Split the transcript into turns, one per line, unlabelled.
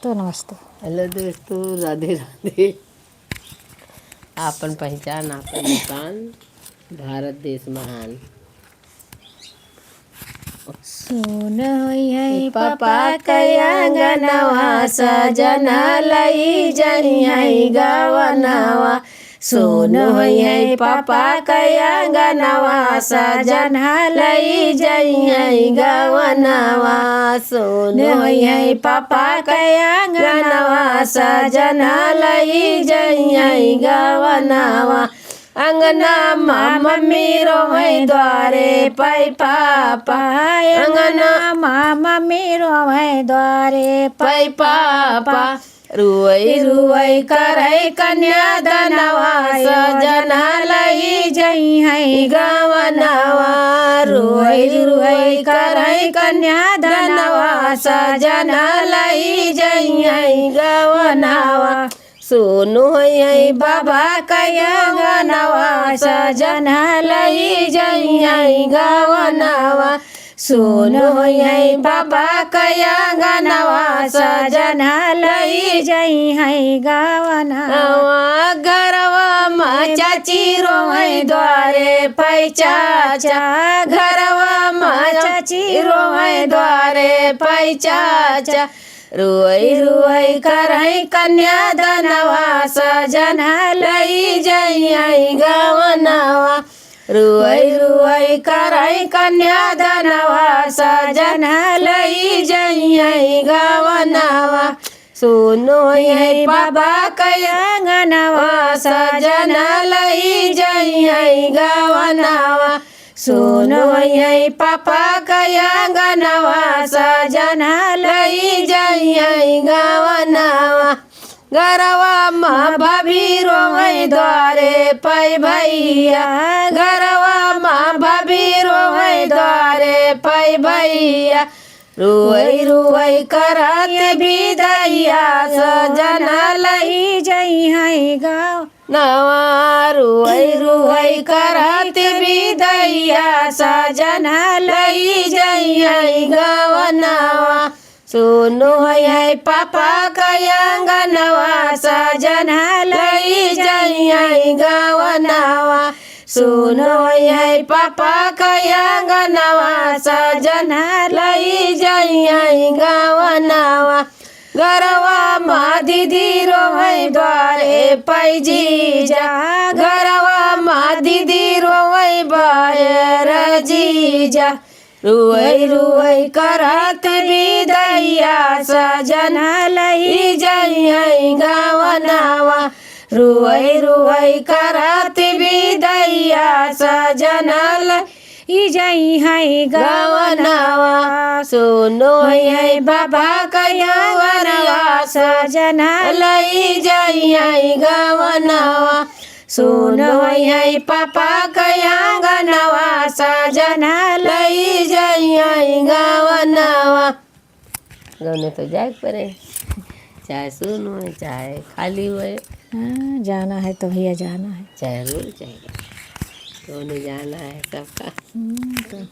तो नमस्ते।
हेलो दोस्तों, राधे राधे। आपन पहचान आपन निशान, भारत देश महान।
सुन होई है
पापा कया गनवा सजन लई जई है गवनवा। सुन होई है पापा कया गनवा सजन लई जई है गवनवा। सुन होई है पापा कया गनवा सजन लई जई है गवनवा। अंगना माँ मम्मी रोवे द्वारे पाई पापा। अंगना
माँ मम्मी रोवे द्वारे
पाई पापा। रुई रुई करे कन्या दनवा सजन लई जई है गवनवा। रुई रुई करे कन्या दनवा सजन लई जई है गवनवा। सुनो है बाबा कया गनवा सजन लई जई है गवनवा। सुनो है बाबा कया गनवा सजन
लई जई है गवनवा।
घरवा माँ चाची रोवे द्वारे पाई चाचा। घरवा माँ चाची रोवे द्वारे पाई चाचा। रुई रुई करई कन्या दनवा सजन लई जई है गवनवा। रुई रुई करई कन्या दनवा सजन लई जई है गवनवा। सुनो है बाबा कया गनवा सजन लई जई है गवनवा। सुनो है पापा कया गनवा सजन लई जई है गवनवा। घरवा माँ भाभी रोवे द्वारे पाई भैया। घरवा माँ भाभी रोवे द्वारे पाई भैया। रुई रुई करत विदैया सजन लई
जई है
गवनवा। रुई रुई करत विदैया सजन लई जई है गवनवा। सुनो है पापा कया गनवा सजन लई जई है गवनवा। सुनो है पापा कया गनवा सजन लई जई है गवनवा। घरवा माँ दीदी रोवे द्वारे पाई जीजा। घरवा माँ दीदी रोवे बायर जीजा। रुई रुई करत विदैया सजन लई जई है गवनवा। रुई रुई करत विदैया सजन
लई जई है
गवनवा। सुनो है बाबा कया गनवा
सजन
लई जई है गवनवा। सुनो है पापा कया गनवा सजन लई जई है गवनवा। गवने तो जाए पड़े, चाहे सुनो है चाहे खाली हुए।
जाना है तो भैया जाना है,
चाहे रोज चाहे गवने जाना है सबका।
तो